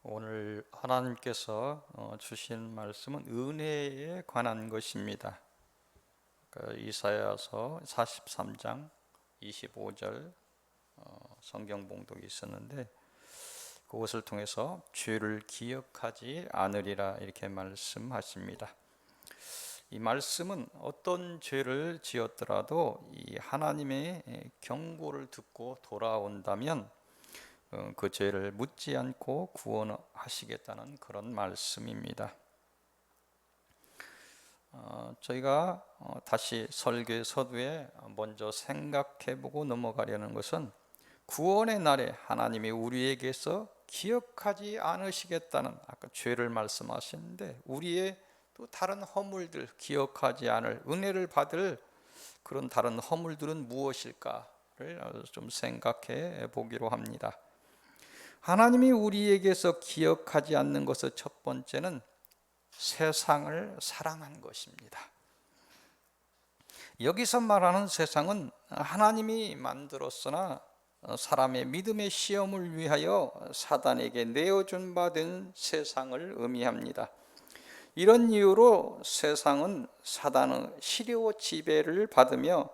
오늘 하나님께서 주신 말씀은 은혜에 관한 것입니다. 이사야서 43장 25절 성경 봉독이 있었는데, 그것을 통해서 죄를 기억하지 않으리라 이렇게 말씀하십니다. 이 말씀은 어떤 죄를 지었더라도 이 하나님의 경고를 듣고 돌아온다면 그 죄를 묻지 않고 구원하시겠다는 그런 말씀입니다. 저희가 다시 설교 서두에 먼저 생각해보고 넘어가려는 것은, 구원의 날에 하나님이 우리에게서 기억하지 않으시겠다는, 아까 죄를 말씀하시는데 우리의 또 다른 허물들, 기억하지 않을, 은혜를 받을 그런 다른 허물들은 무엇일까를 좀 생각해 보기로 합니다. 하나님이 우리에게서 기억하지 않는 것의 첫 번째는 세상을 사랑한 것입니다. 여기서 말하는 세상은 하나님이 만들었으나 사람의 믿음의 시험을 위하여 사단에게 내어준 바 된 세상을 의미합니다. 이런 이유로 세상은 사단의 시료 지배를 받으며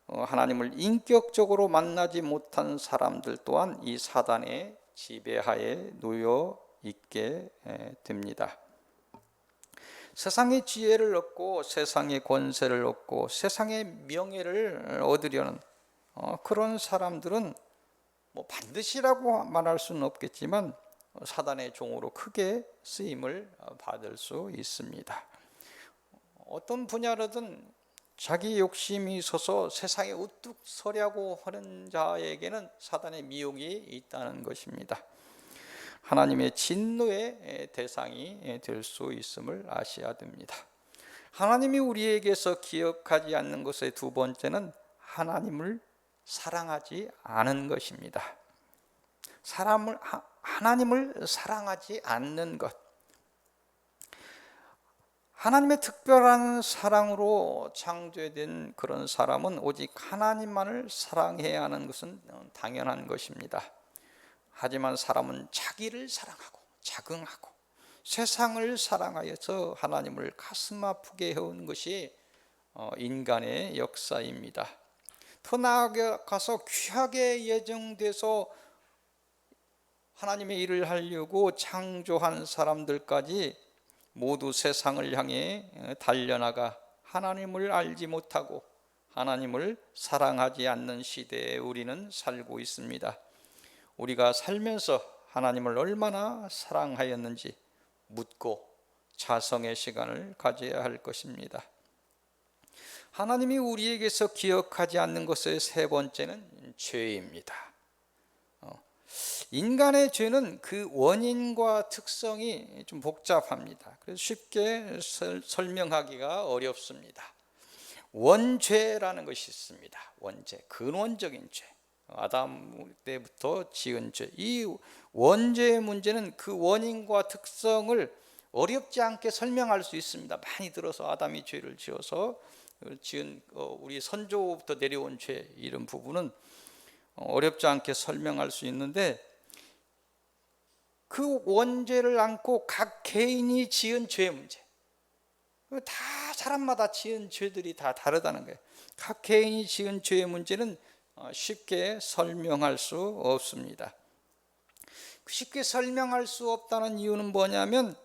하나님을 인격적으로 만나지 못한 사람들 또한 이 사단의 지배하에 놓여 있게 됩니다. 세상의 지혜를 얻고 세상의 권세를 얻고 세상의 명예를 얻으려는 그런 사람들은 반드시라고 말할 수는 없겠지만 사단의 종으로 크게 쓰임을 받을 수 있습니다. 어떤 분야로든 자기 욕심이 있어서 세상에 우뚝 서려고 하는 자에게는 사단의 미혹이 있다는 것입니다. 하나님의 진노의 대상이 될 수 있음을 아셔야 됩니다. 하나님이 우리에게서 기억하지 않는 것의 두 번째는 하나님을 사랑하지 않은 것입니다. 하나님을 사랑하지 않는 것. 하나님의 특별한 사랑으로 창조된 그런 사람은 오직 하나님만을 사랑해야 하는 것은 당연한 것입니다. 하지만 사람은 자기를 사랑하고 자긍하고 세상을 사랑하여서 하나님을 가슴 아프게 해온 것이 인간의 역사입니다. 더 나아가서 귀하게 예정돼서 하나님의 일을 하려고 창조한 사람들까지 모두 세상을 향해 달려나가 하나님을 알지 못하고 하나님을 사랑하지 않는 시대에 우리는 살고 있습니다. 우리가 살면서 하나님을 얼마나 사랑하였는지 묻고 자성의 시간을 가져야 할 것입니다. 하나님이 우리에게서 기억하지 않는 것의 세 번째는 죄입니다. 인간의 죄는 그 원인과 특성이 좀 복잡합니다. 그래서 쉽게 설명하기가 어렵습니다. 원죄라는 것이 있습니다. 원죄, 근원적인 죄, 아담 때부터 지은 죄. 이 원죄의 문제는 그 원인과 특성을 어렵지 않게 설명할 수 있습니다. 많이 들어서 아담이 죄를 지어서 지은 우리 선조부터 내려온 죄, 이런 부분은 어렵지 않게 설명할 수 있는데, 그 원죄를 안고 각 개인이 지은 죄의 문제, 다 사람마다 지은 죄들이 다 다르다는 거예요. 각 개인이 지은 죄의 문제는 쉽게 설명할 수 없습니다. 쉽게 설명할 수 없다는 이유는 뭐냐면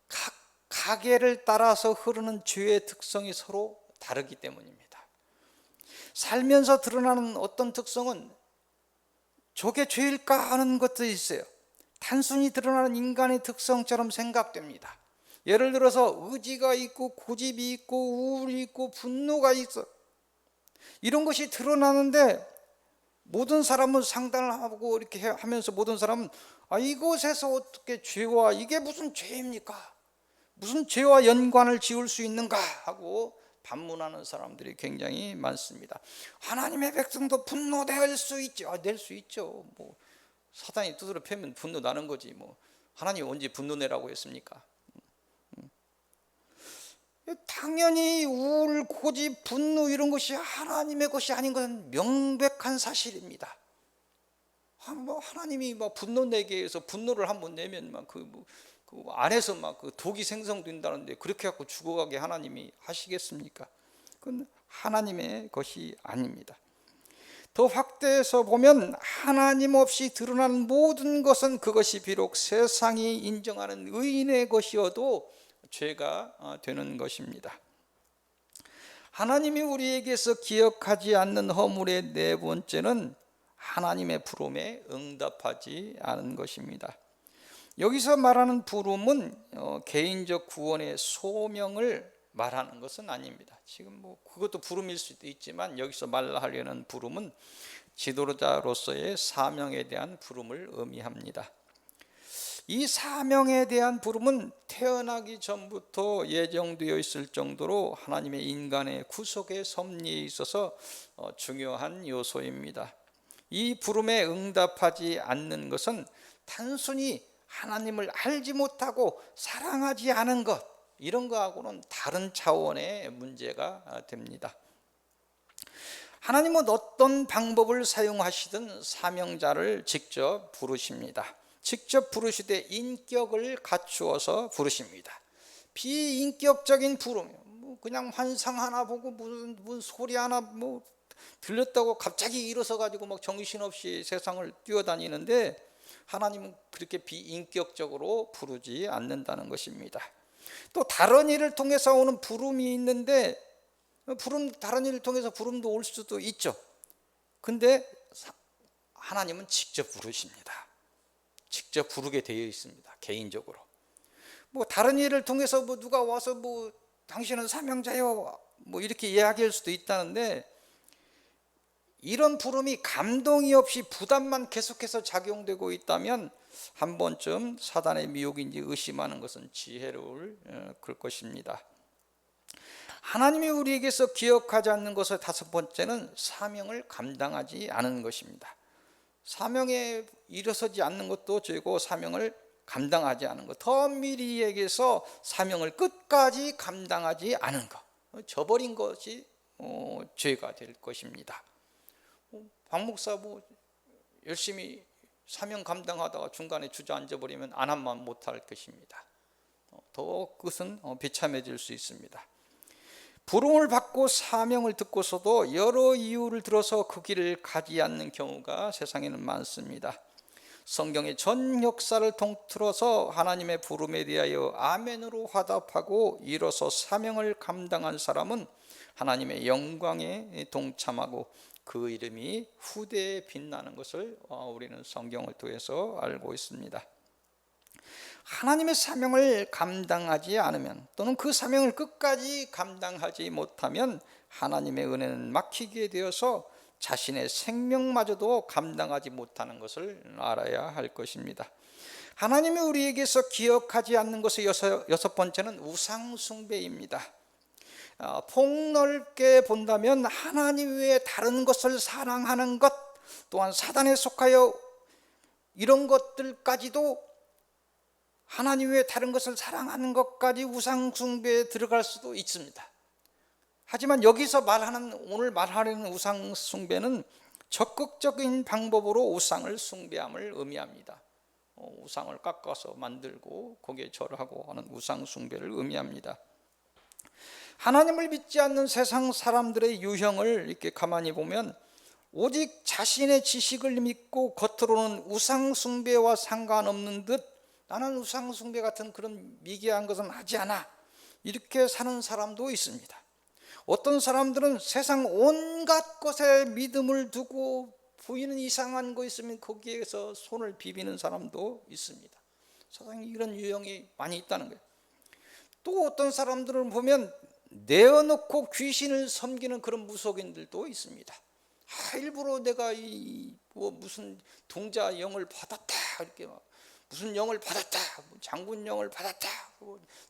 각 가계를 따라서 흐르는 죄의 특성이 서로 다르기 때문입니다. 살면서 드러나는 어떤 특성은 저게 죄일까 하는 것도 있어요. 단순히 드러나는 인간의 특성처럼 생각됩니다. 예를 들어서 의지가 있고 고집이 있고 우울이 있고 분노가 있어, 이런 것이 드러나는데 모든 사람은 상담을 하고 이렇게 하면서 모든 사람은 이것에서 어떻게 죄와 이게 무슨 죄입니까? 무슨 죄와 연관을 지을 수 있는가 하고 반문하는 사람들이 굉장히 많습니다. 하나님의 백성도 분노될 수 있죠. 낼 수 있죠. 사단이 두드려 패면 분노 나는 거지. 하나님 언제 분노 내라고 했습니까? 당연히 우울, 고집, 분노 이런 것이 하나님의 것이 아닌 것은 명백한 사실입니다. 뭐 하나님이 막 분노 내게 해서 분노를 한번 내면 막 그 안에서 막 그 독이 생성된다는데 그렇게 갖고 죽어가게 하나님이 하시겠습니까? 그건 하나님의 것이 아닙니다. 더 확대해서 보면 하나님 없이 드러나는 모든 것은 그것이 비록 세상이 인정하는 의인의 것이어도 죄가 되는 것입니다. 하나님이 우리에게서 기억하지 않는 허물의 네 번째는 하나님의 부름에 응답하지 않은 것입니다. 여기서 말하는 부름은 개인적 구원의 소명을 말하는 것은 아닙니다. 지금 뭐 그것도 부름일 수도 있지만 여기서 말하려는 부름은 지도자로서의 사명에 대한 부름을 의미합니다. 이 사명에 대한 부름은 태어나기 전부터 예정되어 있을 정도로 하나님의 인간의 구속의 섭리에 있어서 중요한 요소입니다. 이 부름에 응답하지 않는 것은 단순히 하나님을 알지 못하고 사랑하지 않은 것, 이런 거하고는 다른 차원의 문제가 됩니다. 하나님은 어떤 방법을 사용하시든 사명자를 직접 부르십니다. 직접 부르시되 인격을 갖추어서 부르십니다. 비인격적인 부름, 그냥 환상 하나 보고 무슨 소리 하나 들렸다고 갑자기 일어서 가지고 막 정신없이 세상을 뛰어다니는데 하나님은 그렇게 비인격적으로 부르지 않는다는 것입니다. 또 다른 일을 통해서 오는 부름이 있는데 다른 일을 통해서 부름도 올 수도 있죠. 근데 하나님은 직접 부르십니다. 직접 부르게 되어 있습니다. 개인적으로. 다른 일을 통해서 누가 와서 당신은 사명자요 이렇게 이야기할 수도 있다는데, 이런 부름이 감동이 없이 부담만 계속해서 작용되고 있다면 한 번쯤 사단의 미혹인지 의심하는 것은 지혜로울 그럴 것입니다. 하나님이 우리에게서 기억하지 않는 것의 다섯 번째는 사명을 감당하지 않은 것입니다. 사명에 일어서지 않는 것도 죄고 사명을 감당하지 않은 것, 더 미리 얘기해서 사명을 끝까지 감당하지 않은 것, 저버린 것이 죄가 될 것입니다. 박 목사 열심히 사명 감당하다가 중간에 주저앉아 버리면 안 하면 못할 것입니다. 더 그것은 비참해질 수 있습니다. 부름을 받고 사명을 듣고서도 여러 이유를 들어서 그 길을 가지 않는 경우가 세상에는 많습니다. 성경의 전 역사를 통틀어서 하나님의 부름에 대하여 아멘으로 화답하고 이뤄서 사명을 감당한 사람은 하나님의 영광에 동참하고 그 이름이 후대에 빛나는 것을 우리는 성경을 통해서 알고 있습니다. 하나님의 사명을 감당하지 않으면, 또는 그 사명을 끝까지 감당하지 못하면 하나님의 은혜는 막히게 되어서 자신의 생명마저도 감당하지 못하는 것을 알아야 할 것입니다. 하나님이 우리에게서 기억하지 않는 것의 여섯 번째는 우상 숭배입니다. 폭넓게 본다면 하나님 외에 다른 것을 사랑하는 것, 또한 사단에 속하여 이런 것들까지도, 하나님 외에 다른 것을 사랑하는 것까지 우상 숭배에 들어갈 수도 있습니다. 하지만 여기서 오늘 말하려는 우상 숭배는 적극적인 방법으로 우상을 숭배함을 의미합니다. 우상을 깎아서 만들고 거기에 절하고 하는 우상 숭배를 의미합니다. 하나님을 믿지 않는 세상 사람들의 유형을 이렇게 가만히 보면 오직 자신의 지식을 믿고 겉으로는 우상 숭배와 상관없는 듯 나는 우상 숭배 같은 그런 미개한 것은 하지 않아, 이렇게 사는 사람도 있습니다. 어떤 사람들은 세상 온갖 것에 믿음을 두고 보이는 이상한 거 있으면 거기에서 손을 비비는 사람도 있습니다. 세상에 이런 유형이 많이 있다는 거예요. 또 어떤 사람들을 보면 내어놓고 귀신을 섬기는 그런 무속인들도 있습니다. 일부러 내가 무슨 동자 영을 받았다, 이렇게 무슨 영을 받았다, 장군 영을 받았다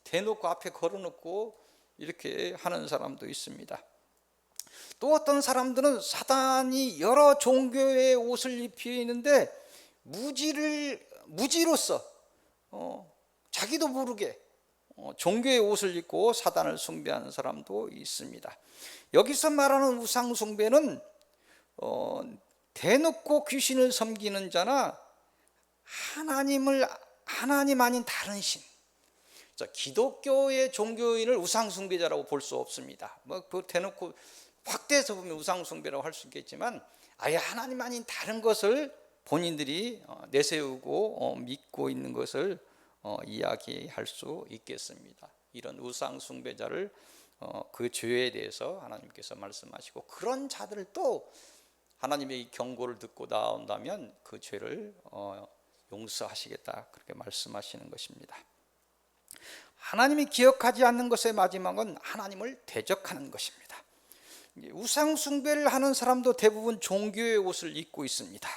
대놓고 앞에 걸어놓고 이렇게 하는 사람도 있습니다. 또 어떤 사람들은 사단이 여러 종교의 옷을 입히는데 무지로서 자기도 모르게 종교의 옷을 입고 사단을 숭배하는 사람도 있습니다. 여기서 말하는 우상 숭배는 대놓고 귀신을 섬기는 자나 하나님 아닌 다른 신, 기독교의 종교인을 우상숭배자라고 볼 수 없습니다. 그 대놓고 확대해서 보면 우상숭배라고 할 수 있겠지만 아예 하나님 아닌 다른 것을 본인들이 내세우고 믿고 있는 것을 이야기할 수 있겠습니다. 이런 우상숭배자를 그 죄에 대해서 하나님께서 말씀하시고, 그런 자들을 또 하나님의 경고를 듣고 나온다면 그 죄를 용서하시겠다, 그렇게 말씀하시는 것입니다. 하나님이 기억하지 않는 것의 마지막은 하나님을 대적하는 것입니다. 우상 숭배를 하는 사람도 대부분 종교의 옷을 입고 있습니다.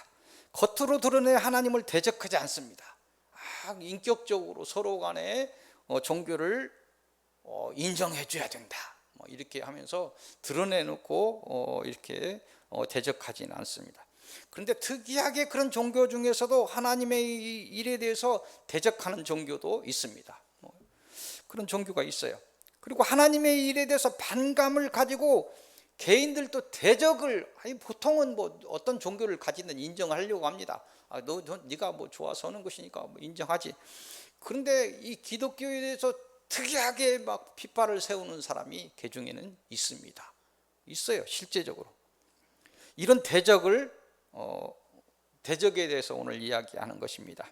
겉으로 드러내 하나님을 대적하지 않습니다. 인격적으로 서로 간에 종교를 인정해 줘야 된다, 이렇게 하면서 드러내놓고 이렇게 대적하지는 않습니다. 그런데 특이하게 그런 종교 중에서도 하나님의 일에 대해서 대적하는 종교도 있습니다. 그런 종교가 있어요. 그리고 하나님의 일에 대해서 반감을 가지고 개인들도 대적을, 보통은 어떤 종교를 가지든 인정하려고 합니다. 네가 좋아서 하는 것이니까 인정하지. 그런데 이 기독교에 대해서 특이하게 막 핏발을 세우는 사람이 개 중에는 있습니다. 있어요, 실제적으로. 이런 대적에 대해서 오늘 이야기하는 것입니다.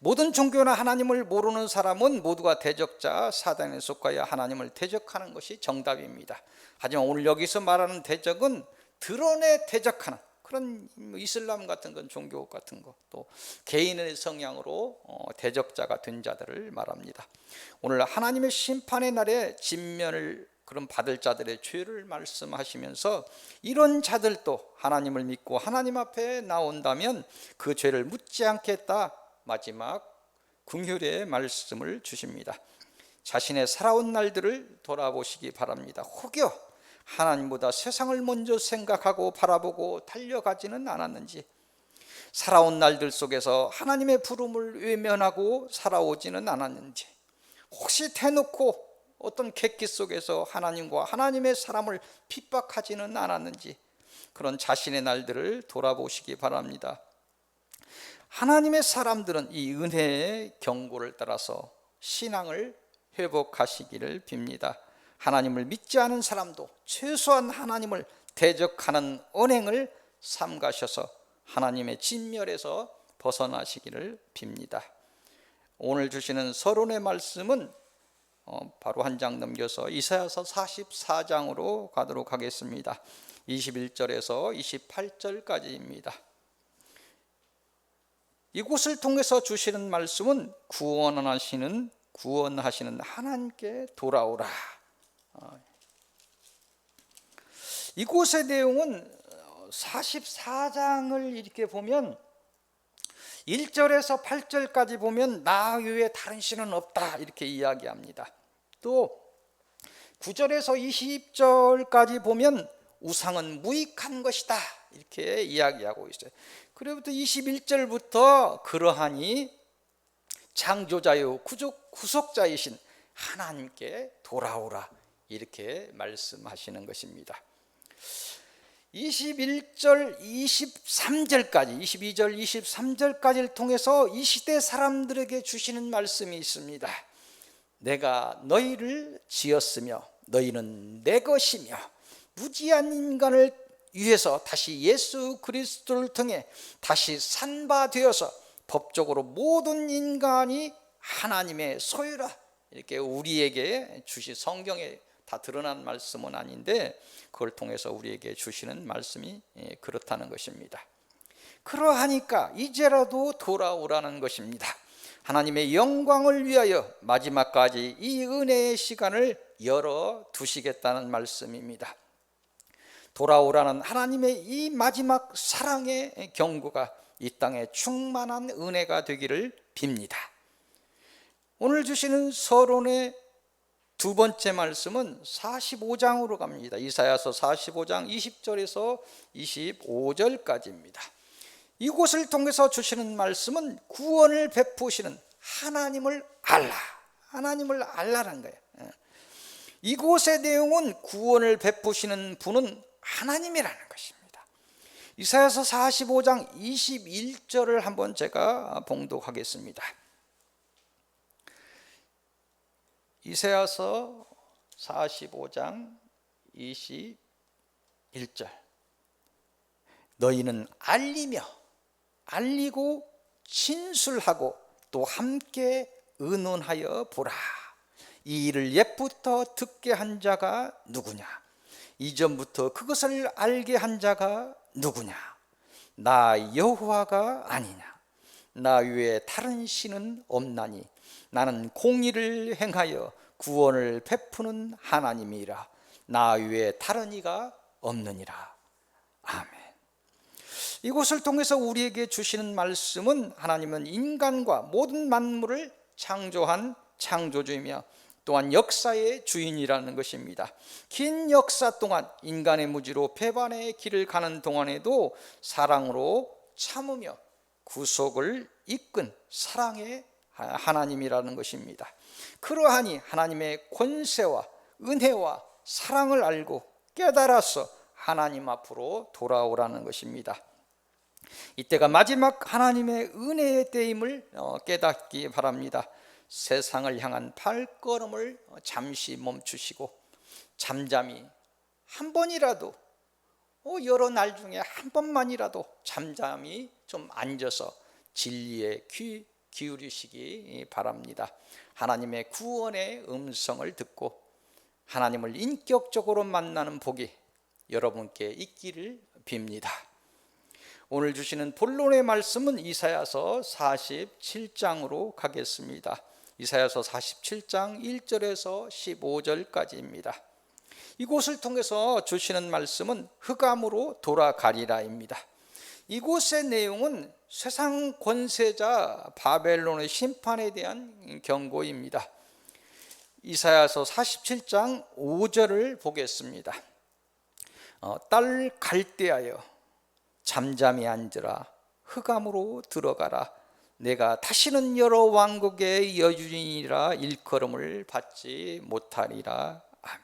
모든 종교나 하나님을 모르는 사람은 모두가 대적자, 사단에 속하여 하나님을 대적하는 것이 정답입니다. 하지만 오늘 여기서 말하는 대적은 드러내 대적하는 그런 이슬람 같은 건, 종교 같은 거, 또 개인의 성향으로 대적자가 된 자들을 말합니다. 오늘 하나님의 심판의 날에 진면을 그런 받을 자들의 죄를 말씀하시면서 이런 자들도 하나님을 믿고 하나님 앞에 나온다면 그 죄를 묻지 않겠다, 마지막 긍휼의 말씀을 주십니다. 자신의 살아온 날들을 돌아보시기 바랍니다. 혹여 하나님보다 세상을 먼저 생각하고 바라보고 달려가지는 않았는지, 살아온 날들 속에서 하나님의 부름을 외면하고 살아오지는 않았는지, 혹시 대놓고 어떤 객기 속에서 하나님과 하나님의 사람을 핍박하지는 않았는지, 그런 자신의 날들을 돌아보시기 바랍니다. 하나님의 사람들은 이 은혜의 경고를 따라서 신앙을 회복하시기를 빕니다. 하나님을 믿지 않은 사람도 최소한 하나님을 대적하는 언행을 삼가셔서 하나님의 진멸에서 벗어나시기를 빕니다. 오늘 주시는 서론의 말씀은 바로 한 장 넘겨서 이사야서 44장으로 가도록 하겠습니다. 21절에서 28절까지입니다. 이곳을 통해서 주시는 말씀은 구원하시는 하나님께 돌아오라. 이곳의 내용은 44장을 이렇게 보면 1절에서 8절까지 보면 나 외에 다른 신은 없다, 이렇게 이야기합니다. 또 9절에서 20절까지 보면 우상은 무익한 것이다, 이렇게 이야기하고 있어요. 그리고부터 21절부터 그러하니 창조자요 구속자이신 하나님께 돌아오라, 이렇게 말씀하시는 것입니다. 21절 23절까지 22절 23절까지를 통해서 이 시대 사람들에게 주시는 말씀이 있습니다. 내가 너희를 지었으며 너희는 내 것이며 무지한 인간을 위해서 다시 예수 그리스도를 통해 다시 산바되어서 법적으로 모든 인간이 하나님의 소유라, 이렇게 우리에게 주신, 성경에 다 드러난 말씀은 아닌데 그걸 통해서 우리에게 주시는 말씀이 그렇다는 것입니다. 그러하니까 이제라도 돌아오라는 것입니다. 하나님의 영광을 위하여 마지막까지 이 은혜의 시간을 열어두시겠다는 말씀입니다. 돌아오라는 하나님의 이 마지막 사랑의 경고가 이 땅에 충만한 은혜가 되기를 빕니다. 오늘 주시는 서론의 두 번째 말씀은 45장으로 갑니다. 이사야서 45장 20절에서 25절까지입니다. 이곳을 통해서 주시는 말씀은 구원을 베푸시는 하나님을 알라는 거예요. 이곳의 내용은 구원을 베푸시는 분은 하나님이라는 것입니다. 이사야서 45장 21절을 한번 제가 봉독하겠습니다. 이사야서 45장 21절. 너희는 알리고 진술하고 또 함께 의논하여 보라. 이 일을 옛부터 듣게 한 자가 누구냐? 이전부터 그것을 알게 한 자가 누구냐? 나 여호와가 아니냐? 나 외에 다른 신은 없나니 나는 공의를 행하여 구원을 베푸는 하나님이라. 나 외에 다른 이가 없느니라. 아멘. 이곳을 통해서 우리에게 주시는 말씀은 하나님은 인간과 모든 만물을 창조한 창조주이며 또한 역사의 주인이라는 것입니다. 긴 역사 동안 인간의 무지로 배반의 길을 가는 동안에도 사랑으로 참으며 구속을 이끈 사랑의 하나님이라는 것입니다. 그러하니 하나님의 권세와 은혜와 사랑을 알고 깨달아서 하나님 앞으로 돌아오라는 것입니다. 이때가 마지막 하나님의 은혜의 때임을 깨닫기 바랍니다. 세상을 향한 발걸음을 잠시 멈추시고 잠잠히 한 번이라도 여러 날 중에 한 번만이라도 잠잠히 좀 앉아서 진리에 귀 기울이시기 바랍니다. 하나님의 구원의 음성을 듣고 하나님을 인격적으로 만나는 복이 여러분께 있기를 빕니다. 오늘 주시는 본론의 말씀은 이사야서 47장으로 가겠습니다. 이사야서 47장 1절에서 15절까지입니다. 이곳을 통해서 주시는 말씀은 흑암으로 돌아가리라입니다. 이곳의 내용은 세상 권세자 바벨론의 심판에 대한 경고입니다. 이사야서 47장 5절을 보겠습니다. 딸 갈대하여 잠잠히 앉으라. 흑암으로 들어가라. 내가 다시는 여러 왕국의 여주인이라 일컬음을 받지 못하리라. 아멘.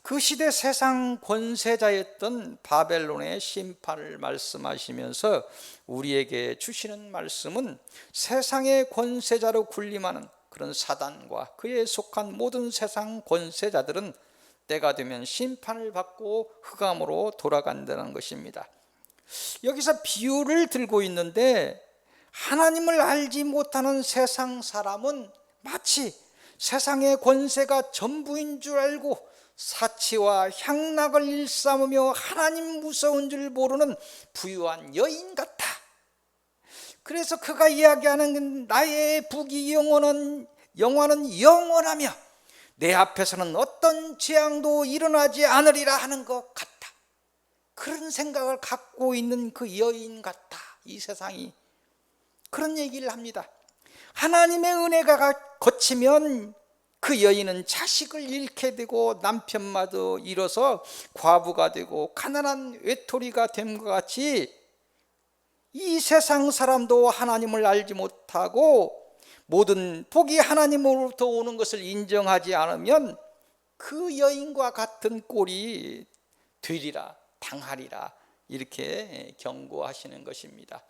그 시대 세상 권세자였던 바벨론의 심판을 말씀하시면서 우리에게 주시는 말씀은 세상의 권세자로 군림하는 그런 사단과 그에 속한 모든 세상 권세자들은 때가 되면 심판을 받고 흑암으로 돌아간다는 것입니다. 여기서 비유를 들고 있는데 하나님을 알지 못하는 세상 사람은 마치 세상의 권세가 전부인 줄 알고 사치와 향락을 일삼으며 하나님 무서운 줄 모르는 부유한 여인 같아. 그래서 그가 이야기하는 나의 북이 영원은 영원하며 내 앞에서는 어떤 재앙도 일어나지 않으리라 하는 것 같다. 그런 생각을 갖고 있는 그 여인 같다. 이 세상이 그런 얘기를 합니다. 하나님의 은혜가 거치면 그 여인은 자식을 잃게 되고 남편마저 잃어서 과부가 되고 가난한 외톨이가 됨과 같이 이 세상 사람도 하나님을 알지 못하고 모든 복이 하나님으로부터 오는 것을 인정하지 않으면 그 여인과 같은 꼴이 되리라, 당하리라, 이렇게 경고하시는 것입니다.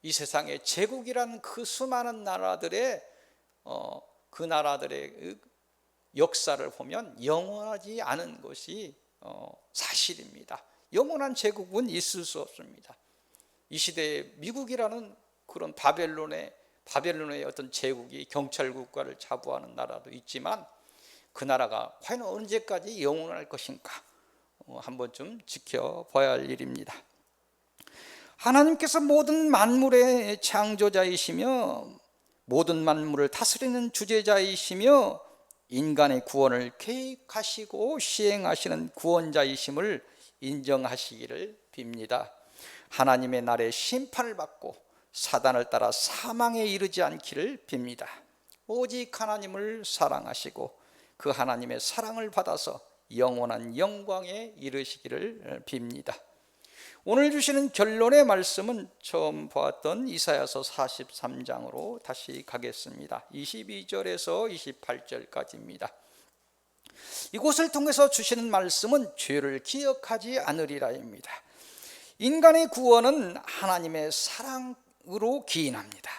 이 세상의 제국이라는 그 수많은 나라들의 그 나라들의 역사를 보면 영원하지 않은 것이 사실입니다. 영원한 제국은 있을 수 없습니다. 이 시대에 미국이라는 그런 바벨론의 어떤 제국이 경찰 국가를 자부하는 나라도 있지만 그 나라가 과연 언제까지 영원할 것인가 한번 좀 지켜봐야 할 일입니다. 하나님께서 모든 만물의 창조자이시며 모든 만물을 다스리는 주재자이시며 인간의 구원을 계획하시고 시행하시는 구원자이심을 인정하시기를 빕니다. 하나님의 날에 심판을 받고 사단을 따라 사망에 이르지 않기를 빕니다. 오직 하나님을 사랑하시고 그 하나님의 사랑을 받아서 영원한 영광에 이르시기를 빕니다. 오늘 주시는 결론의 말씀은 처음 보았던 이사야서 43장으로 다시 가겠습니다. 22절에서 28절까지입니다. 이곳을 통해서 주시는 말씀은 죄를 기억하지 않으리라입니다. 인간의 구원은 하나님의 사랑으로 기인합니다.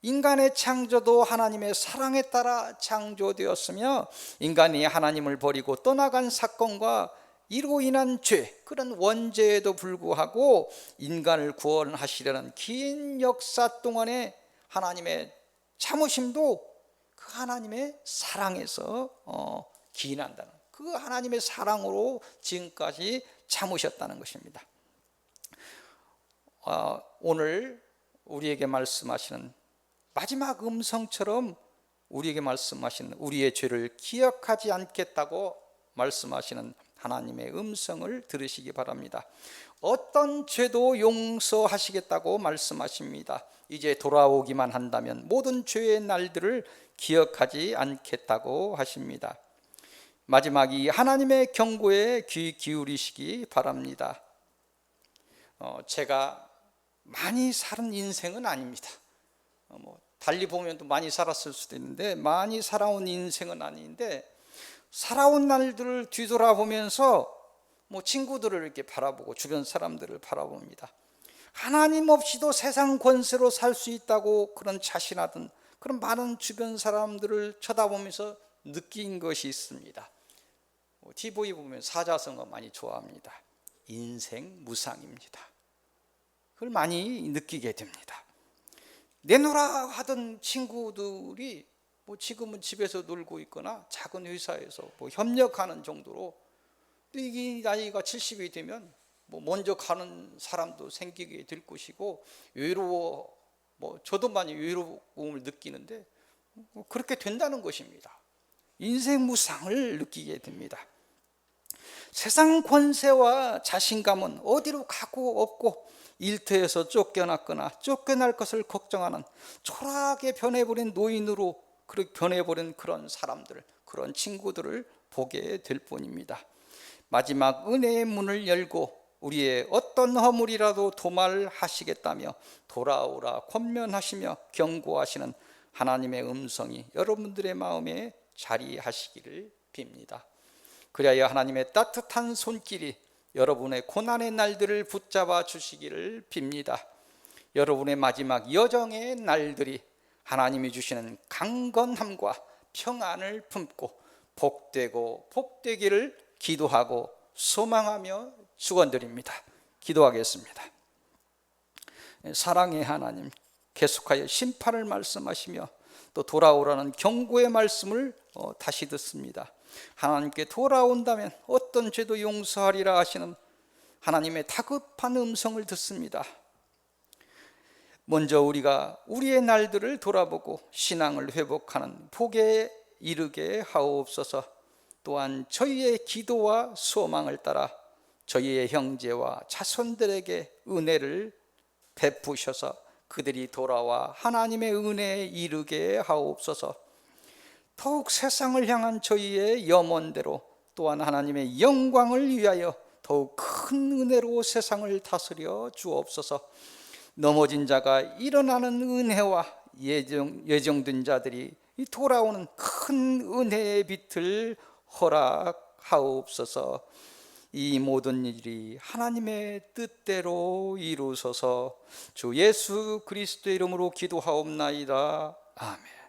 인간의 창조도 하나님의 사랑에 따라 창조되었으며, 인간이 하나님을 버리고 떠나간 사건과 이로 인한 죄, 그런 원죄에도 불구하고 인간을 구원하시려는 긴 역사 동안에 하나님의 참으심도 그 하나님의 사랑에서 기인한다는, 그 하나님의 사랑으로 지금까지 참으셨다는 것입니다. 오늘 우리에게 말씀하시는 마지막 음성처럼 우리에게 말씀하시는, 우리의 죄를 기억하지 않겠다고 말씀하시는 하나님의 음성을 들으시기 바랍니다. 어떤 죄도 용서하시겠다고 말씀하십니다. 이제 돌아오기만 한다면 모든 죄의 날들을 기억하지 않겠다고 하십니다. 마지막 이 하나님의 경고에 귀 기울이시기 바랍니다. 제가 많이 살은 인생은 아닙니다. 달리 보면 또 많이 살았을 수도 있는데, 많이 살아온 인생은 아닌데, 살아온 날들을 뒤돌아보면서 친구들을 이렇게 바라보고 주변 사람들을 바라봅니다. 하나님 없이도 세상 권세로 살 수 있다고 그런 자신하던 그런 많은 주변 사람들을 쳐다보면서 느낀 것이 있습니다. TV 보면 사자성어 많이 좋아합니다. 인생 무상입니다. 그걸 많이 느끼게 됩니다. 내놓으라 하던 친구들이 지금은 집에서 놀고 있거나 작은 회사에서 협력하는 정도로, 이 나이가 70이 되면 먼저 가는 사람도 생기게 될 것이고, 외로워, 저도 많이 외로움을 느끼는데 그렇게 된다는 것입니다. 인생 무상을 느끼게 됩니다. 세상 권세와 자신감은 어디로 가고 없고, 일터에서 쫓겨났거나 쫓겨날 것을 걱정하는 초라하게 변해버린 노인으로 그렇게 변해버린 그런 사람들, 그런 친구들을 보게 될 뿐입니다. 마지막 은혜의 문을 열고 우리의 어떤 허물이라도 도말하시겠다며 돌아오라 권면하시며 경고하시는 하나님의 음성이 여러분들의 마음에 자리하시기를 빕니다. 그리하여 하나님의 따뜻한 손길이 여러분의 고난의 날들을 붙잡아 주시기를 빕니다. 여러분의 마지막 여정의 날들이 하나님이 주시는 강건함과 평안을 품고 복되고 복되기를 기도하고 소망하며 축원드립니다. 기도하겠습니다. 사랑의 하나님, 계속하여 심판을 말씀하시며 또 돌아오라는 경고의 말씀을 다시 듣습니다. 하나님께 돌아온다면 어떤 죄도 용서하리라 하시는 하나님의 다급한 음성을 듣습니다. 먼저 우리가 우리의 날들을 돌아보고 신앙을 회복하는 복에 이르게 하옵소서. 또한 저희의 기도와 소망을 따라 저희의 형제와 자손들에게 은혜를 베푸셔서 그들이 돌아와 하나님의 은혜에 이르게 하옵소서. 더욱 세상을 향한 저희의 염원대로 또한 하나님의 영광을 위하여 더욱 큰 은혜로 세상을 다스려 주옵소서. 넘어진 자가 일어나는 은혜와 예정된 자들이 돌아오는 큰 은혜의 빛을 허락하옵소서. 이 모든 일이 하나님의 뜻대로 이루소서. 주 예수 그리스도의 이름으로 기도하옵나이다. 아멘.